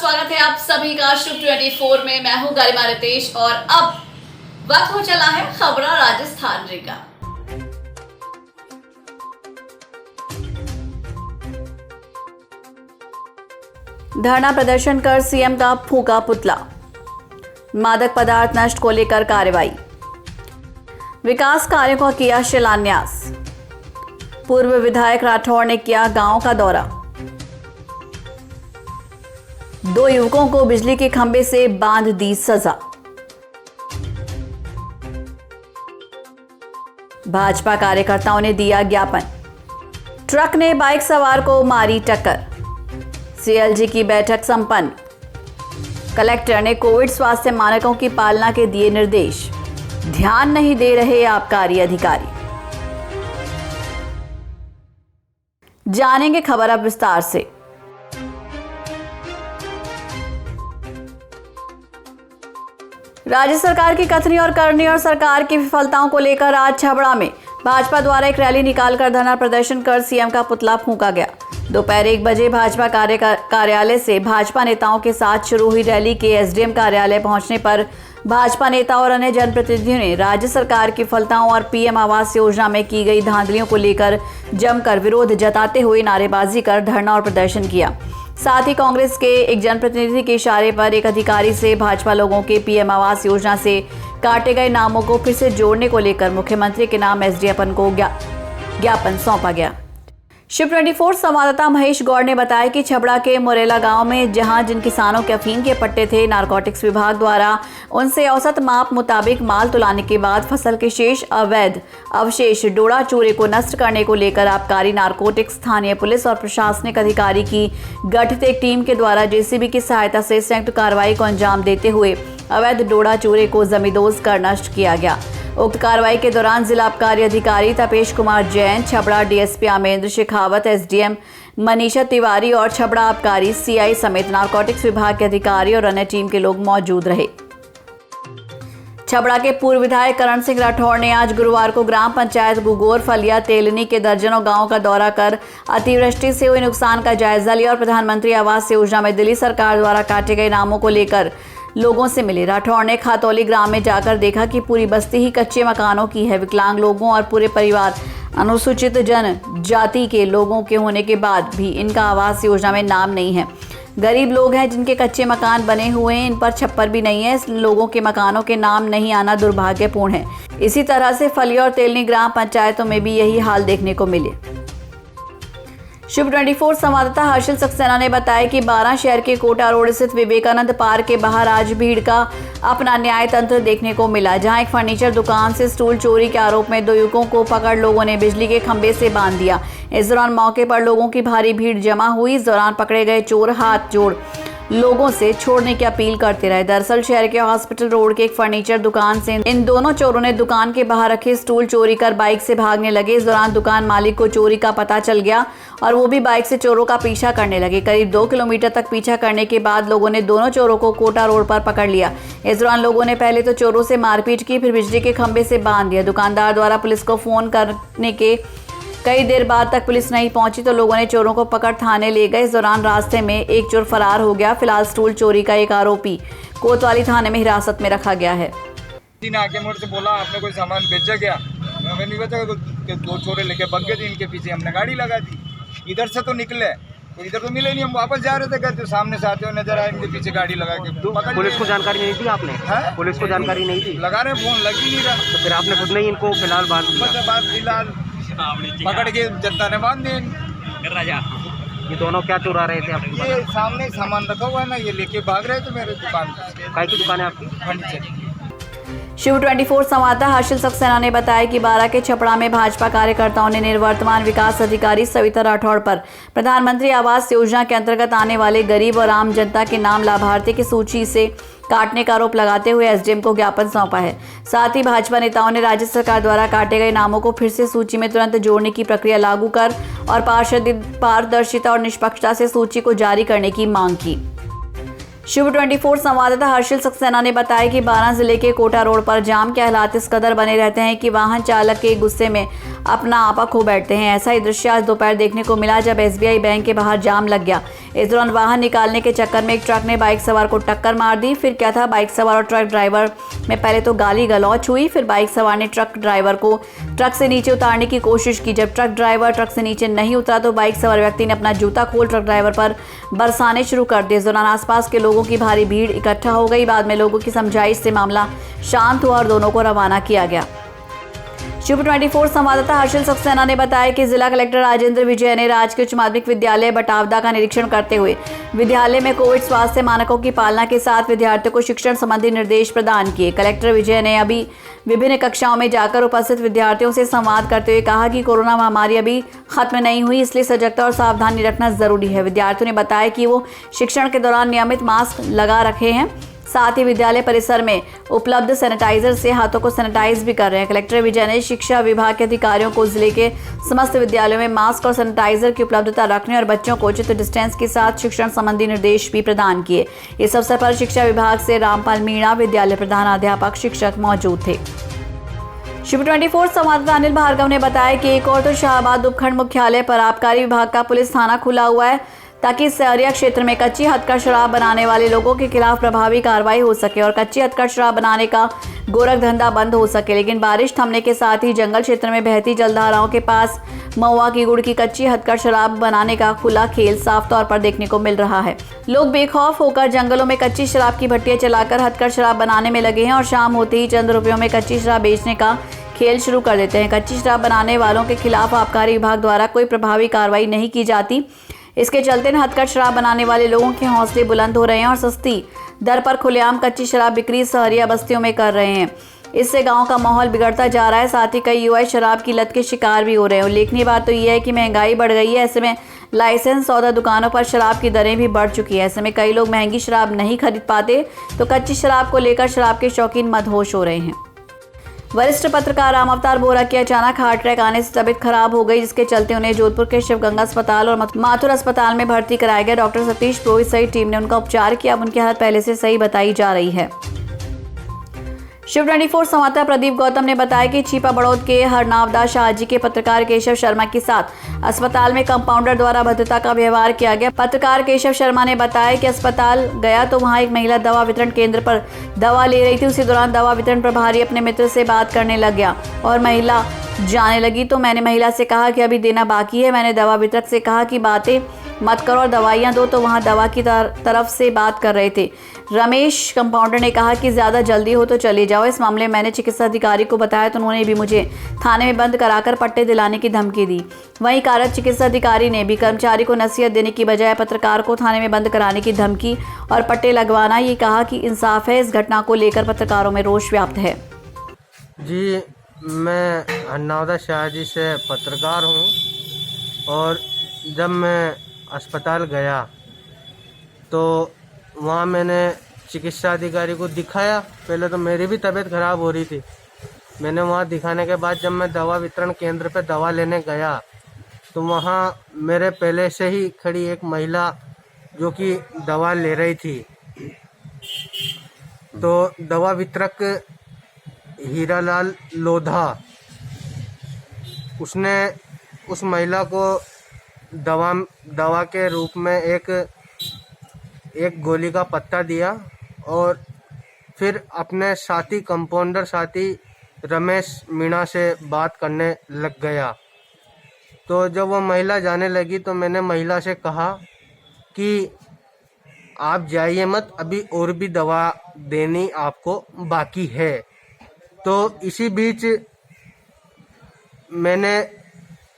स्वागत है आप सभी का शुभ 24 में। मैं हूं गरिमा रितेश और अब वक्त हो चला है खबरा राजस्थान रे का। धरना प्रदर्शन कर सीएम का फूंका पुतला। मादक पदार्थ नष्ट को लेकर कार्रवाई। विकास कार्यों का किया शिलान्यास। पूर्व विधायक राठौड़ ने किया गांव का दौरा। 2 युवकों को बिजली के खंभे से बांध दी सजा। भाजपा कार्यकर्ताओं ने दिया ज्ञापन। ट्रक ने बाइक सवार को मारी टक्कर। सीएलजी की बैठक संपन्न। कलेक्टर ने कोविड स्वास्थ्य मानकों की पालना के दिए निर्देश। ध्यान नहीं दे रहे आबकारी अधिकारी। जानेंगे खबर अब विस्तार से। राज्य सरकार की कथनी और करनी और सरकार की विफलताओं को लेकर आज छबड़ा में भाजपा द्वारा एक रैली निकालकर धरना प्रदर्शन कर सीएम का पुतला फूंका गया। दोपहर 1 बजे भाजपा कार्यालय से भाजपा नेताओं के साथ शुरू हुई रैली के एसडीएम कार्यालय पहुंचने पर भाजपा नेता और अन्य जनप्रतिनिधियों ने राज्य सरकार की विफलताओं और पीएम आवास योजना में की गई धांधलियों को लेकर जमकर विरोध जताते हुए नारेबाजी कर धरना और प्रदर्शन किया। साथ ही कांग्रेस के एक जनप्रतिनिधि के इशारे पर एक अधिकारी से भाजपा लोगों के पीएम आवास योजना से काटे गए नामों को फिर से जोड़ने को लेकर मुख्यमंत्री के नाम एसडीएम को ज्ञापन सौंपा गया। शिव 24 संवाददाता महेश गौड़ ने बताया कि छबड़ा के मुरेला गांव में जहां जिन किसानों के अफीम के पट्टे थे, नारकोटिक्स विभाग द्वारा उनसे औसत माप मुताबिक माल तुलाने के बाद फसल के शेष अवैध अवशेष डोडा चूरे को नष्ट करने को लेकर आबकारी, नारकोटिक्स, स्थानीय पुलिस और प्रशासनिक अधिकारी की गठित एक टीम के द्वारा जेसीबी की सहायता से संयुक्त कार्रवाई को अंजाम देते हुए अवैध डोडा चूरे को जमींदोज कर नष्ट किया गया। उक्त कार्रवाई के दौरान जिला आबकारी अधिकारी तपेश कुमार जैन, छबड़ा डीएसपी आमेंद्र शेखावत, एसडीएम मनीषा तिवारी और छबड़ा आबकारी सीआई समेत नारकोटिक्स विभाग के अधिकारी और अन्य टीम के लोग मौजूद रहे। छबड़ा के पूर्व विधायक करण सिंह राठौड़ ने आज गुरुवार को ग्राम पंचायत गुगोर, फलिया, तेलनी के दर्जनों गांव का दौरा कर अतिवृष्टि से हुए नुकसान का जायजा लिया और प्रधानमंत्री आवास योजना में दिल्ली सरकार द्वारा काटे गए नामों को लेकर लोगों से मिले। राठौड़ ने खातौली ग्राम में जाकर देखा कि पूरी बस्ती ही कच्चे मकानों की है। विकलांग लोगों और पूरे परिवार अनुसूचित जनजाति के लोगों के होने के बाद भी इनका आवास योजना में नाम नहीं है। गरीब लोग हैं जिनके कच्चे मकान बने हुए हैं, इन पर छप्पर भी नहीं है। लोगों के मकानों के नाम नहीं आना दुर्भाग्यपूर्ण है। इसी तरह से फलिया और तेलनी ग्राम पंचायतों में भी यही हाल देखने को मिले। शिव 24 संवाददाता हर्षल सक्सेना ने बताया कि 12 शहर के कोटा रोड स्थित विवेकानंद पार्क के बाहर आज भीड़ का अपना न्याय तंत्र देखने को मिला, जहां एक फर्नीचर दुकान से स्टूल चोरी के आरोप में 2 युवकों को पकड़ लोगों ने बिजली के खंभे से बांध दिया। इस दौरान मौके पर लोगों की भारी भीड़ जमा हुई। इस दौरान पकड़े गए चोर हाथ जोड़ लोगों से छोड़ने की अपील करते रहे। दरअसल शहर के हॉस्पिटल रोड के एक फर्नीचर दुकान से इन दोनों चोरों ने दुकान के बाहर रखे स्टूल चोरी कर बाइक से भागने लगे। इस दौरान दुकान मालिक को चोरी का पता चल गया और वो भी बाइक से चोरों का पीछा करने लगे। करीब 2 किलोमीटर तक पीछा करने के बाद लोगों ने दोनों चोरों को कोटा रोड पर पकड़ लिया। इस दौरान लोगों ने पहले तो चोरों से मारपीट की, फिर बिजली के खंभे से बांध दिया। दुकानदार द्वारा पुलिस को फोन करने के कई देर बाद तक पुलिस नहीं पहुंची तो लोगों ने चोरों को पकड़ थाने ले गए। इस दौरान रास्ते में एक चोर फरार हो गया। फिलहाल स्टूल चोरी का एक आरोपी कोतवाली थाने में हिरासत में रखा गया है। आगे मुड़ से बोला आपने कोई सामान बेचा क्या? हमें नहीं बेचा कि 2 चोरे लेके भाग गए थे। इनके पीछे हमने गाड़ी लगा दी। इधर से तो निकले तो इधर तो मिले नहीं। हम वापस जा रहे थे घर, तो सामने से आते हुए नजर आए, इनके पीछे गाड़ी लगा के। पुलिस को जानकारी नहीं दी आपने? है? पुलिस को जानकारी नहीं दी? लगा रहे फोन, लग ही नहीं रहा। तो फिर आपने खुद नहीं इनको फिलहाल बांध दिया? फिलहाल पकड़ के जनता ने बांध दिए। ये दोनों क्या चुरा रहे थे आपको? ये सामने सामान रखा हुआ है ना, ये लेके भाग रहे थे मेरे दुकान से। काय की दुकान है आपकी? फर्नीचर। शिव 24 संवाददाता हर्षल सक्सेना ने बताया कि 12 के छपड़ा में भाजपा कार्यकर्ताओं ने निवर्तमान विकास अधिकारी सविता राठौड़ पर प्रधानमंत्री आवास योजना के अंतर्गत आने वाले गरीब और आम जनता के नाम लाभार्थी की सूची से काटने का आरोप लगाते हुए एसडीएम को ज्ञापन सौंपा है। साथ ही भाजपा नेताओं ने राज्य सरकार द्वारा काटे गए नामों को फिर से सूची में तुरंत जोड़ने की प्रक्रिया लागू कर और पारदर्शिता और निष्पक्षता से सूची को जारी करने की मांग की। शिव 24 संवाददाता हर्षल सक्सेना ने बताया कि 12 जिले के कोटा रोड पर जाम के हालात इस कदर बने रहते हैं कि वाहन चालक के गुस्से में अपना आपा खो बैठते हैं। ऐसा ही दृश्य आज दोपहर देखने को मिला जब SBI बैंक के बाहर जाम लग गया। इस दौरान वाहन निकालने के चक्कर में एक ट्रक ने बाइक सवार को टक्कर मार दी। फिर क्या था, बाइक सवार और ट्रक ड्राइवर में पहले तो गाली गलौच हुई, फिर बाइक सवार ने ट्रक ड्राइवर को ट्रक से नीचे उतारने की कोशिश की। जब ट्रक ड्राइवर ट्रक से नीचे नहीं उतरा तो बाइक सवार व्यक्ति ने अपना जूता खोल ट्रक ड्राइवर पर बरसाने शुरू कर दिए। इस दौरान आसपास के लोगों की भारी भीड़ इकट्ठा हो गई। बाद में लोगों की समझाइश से मामला शांत हुआ और दोनों को रवाना किया गया। शिव 24 संवाददाता हर्षल सक्सेना ने बताया कि जिला कलेक्टर राजेंद्र विजय ने राजकीय उच्च माध्यमिक विद्यालय बटावदा का निरीक्षण करते हुए विद्यालय में कोविड स्वास्थ्य मानकों की पालना के साथ विद्यार्थियों को शिक्षण संबंधी निर्देश प्रदान किए। कलेक्टर विजय ने अभी विभिन्न कक्षाओं में जाकर उपस्थित विद्यार्थियों से संवाद करते हुए कहा कि कोरोना महामारी अभी खत्म नहीं हुई, इसलिए सजगता और सावधानी रखना जरूरी है। विद्यार्थियों ने बताया कि वो शिक्षण के दौरान नियमित मास्क लगा रखे हैं, साथ ही विद्यालय परिसर में उपलब्ध सैनिटाइजर से हाथों को सैनिटाइज भी कर रहे हैं। कलेक्टर विजय ने शिक्षा विभाग के अधिकारियों को जिले के समस्त विद्यालयों में मास्क और सैनिटाइजर की उपलब्धता रखने और बच्चों को उचित डिस्टेंस के साथ शिक्षण संबंधी निर्देश भी प्रदान किए। इस अवसर पर शिक्षा विभाग से रामपाल मीणा, विद्यालय प्रधानाध्यापक, शिक्षक मौजूद थे। शिव 24 संवाददाता अनिल भार्गव ने बताया कि एक और तो शाहबाद उपखंड मुख्यालय पर आबकारी विभाग का पुलिस थाना खुला हुआ है ताकि सहरिया क्षेत्र में कच्ची हथकढ़ शराब बनाने वाले लोगों के खिलाफ प्रभावी कार्रवाई हो सके और कच्ची हथकढ़ शराब बनाने का गोरख धंधा बंद हो सके। लेकिन बारिश थमने के साथ ही जंगल क्षेत्र में बहती जलधाराओं के पास महुआ की गुड़ की कच्ची हथकढ़ शराब बनाने का खुला खेल साफ तौर पर देखने को मिल रहा है। लोग बेखौफ होकर जंगलों में कच्ची शराब की भट्टियां चलाकर हथकढ़ शराब बनाने में लगे हैं और शाम होते ही चंद रुपयों में कच्ची शराब बेचने का खेल शुरू कर देते हैं। कच्ची शराब बनाने वालों के खिलाफ आबकारी विभाग द्वारा कोई प्रभावी कार्रवाई नहीं की जाती। इसके चलते हथकढ़ शराब बनाने वाले लोगों के हौसले बुलंद हो रहे हैं और सस्ती दर पर खुलेआम कच्ची शराब बिक्री सहरिया बस्तियों में कर रहे हैं। इससे गांव का माहौल बिगड़ता जा रहा है, साथ ही कई युवा शराब की लत के शिकार भी हो रहे हैं। उल्लेखनीय बात तो यह है कि महंगाई बढ़ गई है। ऐसे में लाइसेंस सौदा दुकानों पर शराब की दरें भी बढ़ चुकी है। ऐसे में कई लोग महंगी शराब नहीं खरीद पाते तो कच्ची शराब को लेकर शराब के शौकीन मदहोश हो रहे हैं। वरिष्ठ पत्रकार राम अवतार बोरा की अचानक हार्ट अटैक आने से तबीयत खराब हो गई, जिसके चलते उन्हें जोधपुर के शिव गंगा अस्पताल और माथुर अस्पताल में भर्ती कराया गया। डॉक्टर सतीश पुरोहित सहित टीम ने उनका उपचार किया। अब उनकी हालत पहले से सही बताई जा रही है। शिव 24 संवाददाता प्रदीप गौतम ने बताया कि छिपा बड़ौद के हरनावदास शाहजी के पत्रकार केशव शर्मा के साथ अस्पताल में कंपाउंडर द्वारा अभद्रता का व्यवहार किया गया। पत्रकार केशव शर्मा ने बताया कि अस्पताल गया तो वहां एक महिला दवा वितरण केंद्र पर दवा ले रही थी। उसी दौरान दवा वितरण प्रभारी अपने मित्र से बात करने लग गया और महिला जाने लगी तो मैंने महिला से कहा कि अभी देना बाकी है। मैंने दवा वितरक से कहा कि बातें मत करो और दवाइयाँ दो, तो वहाँ दवा की तरफ से बात कर रहे थे। रमेश कंपाउंडर ने कहा कि ज़्यादा जल्दी हो तो चले जाओ। इस मामले में मैंने चिकित्सा अधिकारी को बताया तो उन्होंने भी मुझे थाने में बंद कराकर पट्टे दिलाने की धमकी दी। वहीं कार्यरत चिकित्सा अधिकारी ने भी कर्मचारी को नसीहत देने की बजाय पत्रकार को थाने में बंद कराने की धमकी और पट्टे लगवाना ये कहा कि इंसाफ है। इस घटना को लेकर पत्रकारों में रोष व्याप्त है। जी, मैं हरनावदास शाहजी से पत्रकार हूँ और जब मैं अस्पताल गया तो वहाँ मैंने चिकित्सा अधिकारी को दिखाया। पहले तो मेरी भी तबीयत ख़राब हो रही थी। मैंने वहाँ दिखाने के बाद जब मैं दवा वितरण केंद्र पे दवा लेने गया तो वहाँ मेरे पहले से ही खड़ी एक महिला जो कि दवा ले रही थी, तो दवा वितरक हीरालाल लोधा उसने उस महिला को दवा के रूप में एक गोली का पत्ता दिया और फिर अपने साथी कंपाउंडर साथी रमेश मीणा से बात करने लग गया। तो जब वो महिला जाने लगी तो मैंने महिला से कहा कि आप जाइए मत, अभी और भी दवा देनी आपको बाकी है। तो इसी बीच मैंने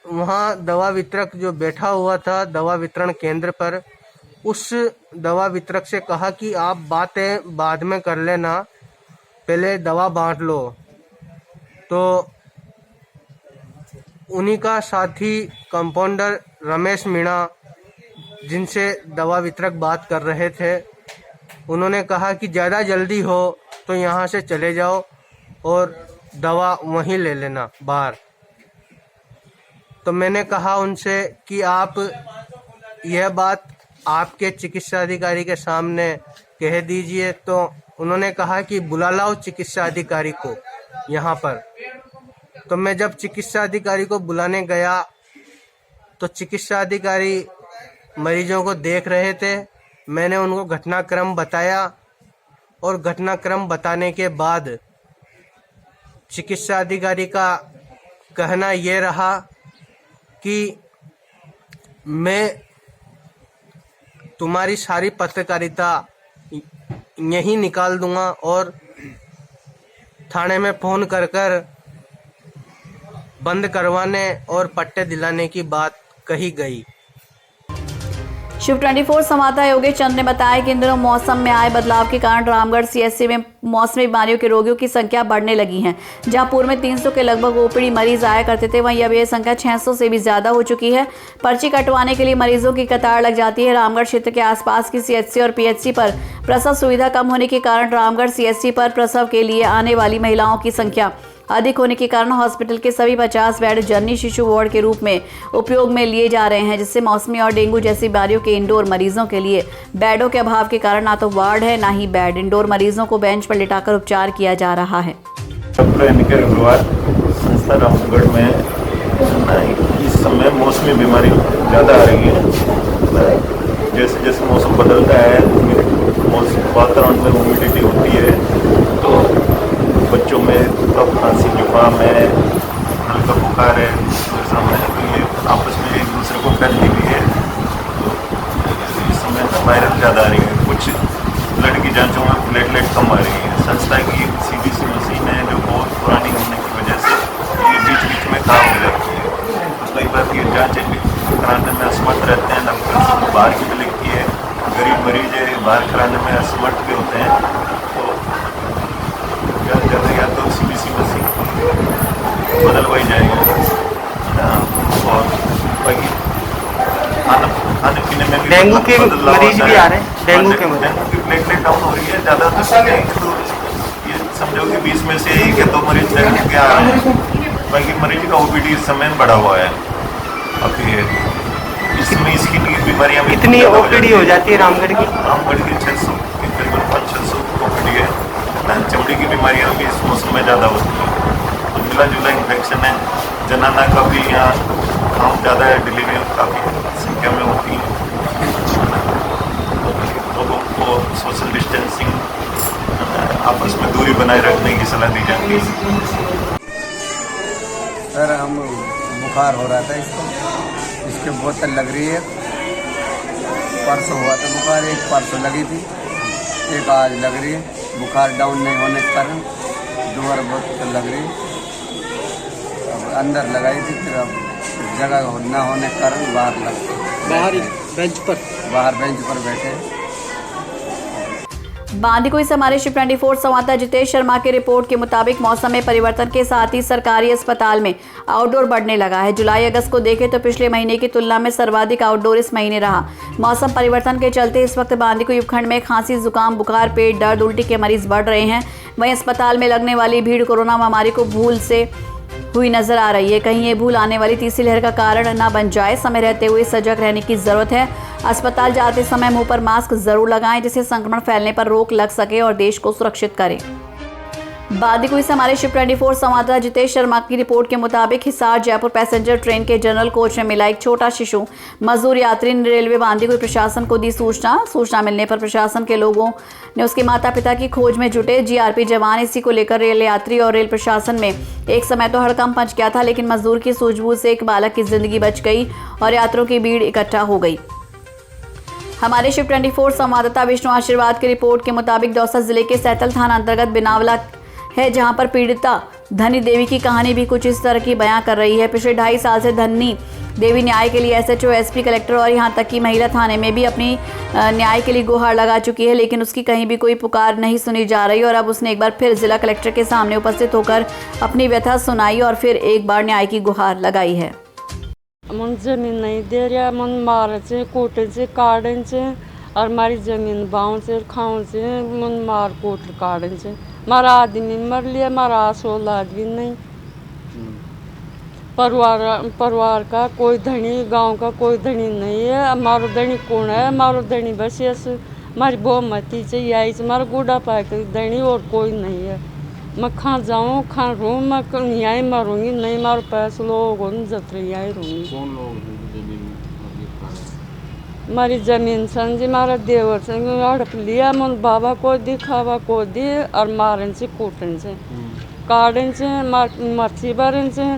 वहाँ दवा वितरक जो बैठा हुआ था दवा वितरण केंद्र पर, उस दवा वितरक से कहा कि आप बातें बाद में कर लेना, पहले दवा बांट लो। तो उन्हीं का साथी कंपाउंडर रमेश मीणा, जिनसे दवा वितरक बात कर रहे थे, उन्होंने कहा कि ज़्यादा जल्दी हो तो यहाँ से चले जाओ और दवा वहीं ले लेना बाहर। तो मैंने कहा उनसे कि आप यह बात आपके चिकित्सा अधिकारी के सामने कह दीजिए। तो उन्होंने कहा कि बुला लाओ चिकित्सा अधिकारी को यहाँ पर। तो मैं जब चिकित्सा अधिकारी को बुलाने गया तो चिकित्सा अधिकारी मरीजों को देख रहे थे। मैंने उनको घटनाक्रम बताया और घटनाक्रम बताने के बाद चिकित्सा अधिकारी का कहना ये रहा कि मैं तुम्हारी सारी पत्रकारिता यहीं निकाल दूंगा और थाने में फ़ोन कर कर बंद करवाने और पट्टे दिलाने की बात कही गई। शिव 24 संवाददाता योगेश चंद ने बताया कि इन दिनों मौसम में आए बदलाव के कारण रामगढ़ सीएचसी में मौसमी बीमारियों के रोगियों की संख्या बढ़ने लगी है। जहां पूर्व में 300 के लगभग ओपीडी मरीज आया करते थे, वहीं अब यह संख्या 600 से भी ज्यादा हो चुकी है। पर्ची कटवाने के लिए मरीजों की कतार लग जाती है। रामगढ़ क्षेत्र के आसपास की सीएचसी और पीएचसी पर प्रसव सुविधा कम होने के कारण रामगढ़ सीएचसी पर प्रसव के लिए आने वाली महिलाओं की संख्या अधिक होने के कारण हॉस्पिटल के सभी 50 बेड जननी शिशु वार्ड के रूप में उपयोग में लिए जा रहे हैं, जिससे मौसमी और डेंगू जैसी बीमारियों के इंडोर मरीजों के लिए बेडों के अभाव के कारण ना तो वार्ड है ना ही बेड। इंडोर मरीजों को बेंच पर लिटाकर उपचार किया जा रहा है। संस्था रामगढ़ में इस समय मौसमी बीमारी ज़्यादा आ रही है। जैसे जैसे मौसम बदलता है, वातावरण में ह्यूमिडिटी होती है, तो बच्चों में कफ खांसी जुकाम है, हल्का बुखार है, तो ये आपस में एक दूसरे को फैलती भी है। तो इस समय वायरस ज़्यादा आ रही है। कुछ ब्लड की जांचों में प्लेटलेट कम आ रही है। संस्था की सीबीसी मशीन है जो बहुत पुरानी होने की वजह से ये बीच बीच में खराब हो जाती है। तो कई बार ये जाँचें कराने में असमर्थ रहते हैं। डॉक्टर बाहर की भी लिखती है, गरीब मरीज है बाहर कराने में असमर्थ भी होते हैं। तो ज़्यादा या तो सीबीसी मशीन बदलवाई जाएगी और खाने पीने में भी डेंगू के मरीज भी आ रहे हैं। डेंगू की प्लेटलेट डाउन हो रही है ज़्यादा। तो ये समझो कि 20 में से 1 या 2 मरीज डेंगू के आ रहे हैं। बाकी मरीज का ओपीडी इस समय बढ़ा हुआ है। अब ये इसमें इसकी बीमारियाँ भी कितनी ओपीडी हो जाती है रामगढ़ की? रामगढ़ की 600 करीबन 500-600 ओपीडी है। चमड़ी की बीमारियाँ भी इस मौसम में ज़्यादा होती है। तो मिला जुला इन्फेक्शन है। जनाना का भी यहाँ काम ज़्यादा है, डिलीवरी काफ़ी संख्या में होती है। लोगों को सोशल डिस्टेंसिंग, आपस में दूरी बनाए रखने की सलाह दी जाती है। सर हम बुखार हो रहा था इसके बोतल लग रही है। परसों हुआ था बुखार, एक परसों लगी थी, एक आज लग रही है। बुखार डाउन नहीं होने के कारण दोबारा बोतल लग रही है। अब अंदर लगाई थी, फिर अब जगह न होने के कारण बाहर बेंच पर बैठे। बांदीकुई से हमारे शिव 24 संवाददाता जितेश शर्मा की रिपोर्ट के मुताबिक मौसम में परिवर्तन के साथ ही सरकारी अस्पताल में आउटडोर बढ़ने लगा है। जुलाई अगस्त को देखें तो पिछले महीने की तुलना में सर्वाधिक आउटडोर इस महीने रहा। मौसम परिवर्तन के चलते इस वक्त बांदीकुई उपखंड में खांसी, जुकाम, बुखार, पेट दर्द, उल्टी के मरीज बढ़ रहे हैं। वहीं अस्पताल में लगने वाली भीड़ कोरोना महामारी को भूल से हुई नजर आ रही है। कहीं ये भूल आने वाली तीसरी लहर का कारण न बन जाए। समय रहते हुए सजग रहने की जरूरत है। अस्पताल जाते समय मुंह पर मास्क जरूर लगाएं, जिससे संक्रमण फैलने पर रोक लग सके और देश को सुरक्षित करें। बांदीकुई से हमारे शिव 24 संवाददाता जितेश शर्मा की रिपोर्ट के मुताबिक हिसार जयपुर पैसेंजर ट्रेन के जनरल कोच में मिला एक छोटा शिशु। मजदूर यात्री ने रेलवे बांदीकुई प्रशासन को दी सूचना मिलने पर प्रशासन के लोगों ने उसके माता पिता की खोज में जुटे। जीआरपी जवान इसी को लेकर रेल यात्री और रेल प्रशासन में एक समय तो हड़कंप मच गया था, लेकिन मजदूर की सूझबूझ से एक बालक की जिंदगी बच गई और यात्रियों की भीड़ इकट्ठा हो गई। हमारे शिव 24 संवाददाता विष्णु आशीर्वाद की रिपोर्ट के मुताबिक दौसा जिले के सैतल थाना अंतर्गत बिनावला है, जहां पर पीड़िता धनी देवी की कहानी भी कुछ इस तरह की बयां कर रही है। पिछले 2.5 साल से धनी देवी न्याय के लिए एसएचओ, एसपी, कलेक्टर और यहां तक कि महिला थाने में भी अपनी न्याय के लिए गुहार लगा चुकी है, लेकिन उसकी कहीं भी कोई पुकार नहीं सुनी जा रही। और अब उसने एक बार फिर जिला कलेक्टर के सामने उपस्थित होकर अपनी व्यथा सुनाई और फिर एक बार न्याय की गुहार लगाई है। मन जमीन नहीं दे रहा, मन मारे से कोटे से काटन से और हमारी जमीन बाँव से खाओ से मन मार कोट काटन से मारा आदमी मर लिया, मारा औलाद भी नहीं। परिवार का कोई धनी, गांव का कोई धनी नहीं है। हमारो धनी कौन है? हमारो धनी बस यस हमारी बहुमती से यही से हमारा गुड़ा पाए धनी और कोई नहीं है। मैं कहाँ जाऊँ कहाँ रहूँ, मैं यहीं मरूँगी, नहीं मारो पैसे लोग जब यहीं रहूँगी। कौन लोग जमीन अभी मारी जमीन समझी मारा देवर से हड़प लिया, मन बाबा को दी खावा को दी और मारन से कूटन से काटन से मच्छी भरन से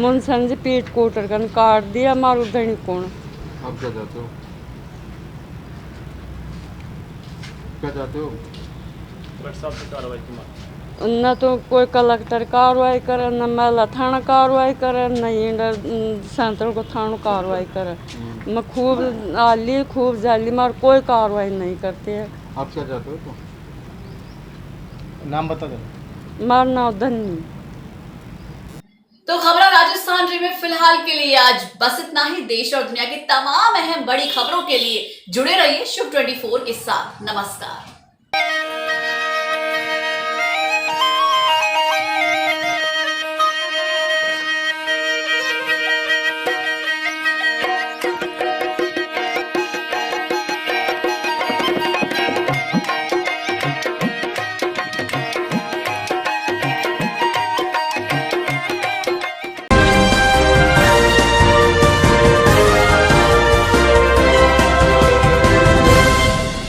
मन समझी पीट कूटर कर काट दिया मारू धनी कौन। आप क्या चाहते हो? क्या चाहते हो? न तो कोई कलेक्टर कार्रवाई करे, न महिला थाना कार्रवाई करे, न इंडर सेंट्रल को थाना कार्रवाई करे। मैं खूब आली खूब जाली मार कोई कार्रवाई नहीं करते है। आप क्या चाहते हो? तो नाम बता दो। मार नाम धनी। तो खबरों राजस्थान री में फिलहाल के लिए आज बस इतना ही। देश और दुनिया की तमाम अहम बड़ी खबरों के लिए जुड़े रहिए शुभ 24 के साथ। नमस्कार।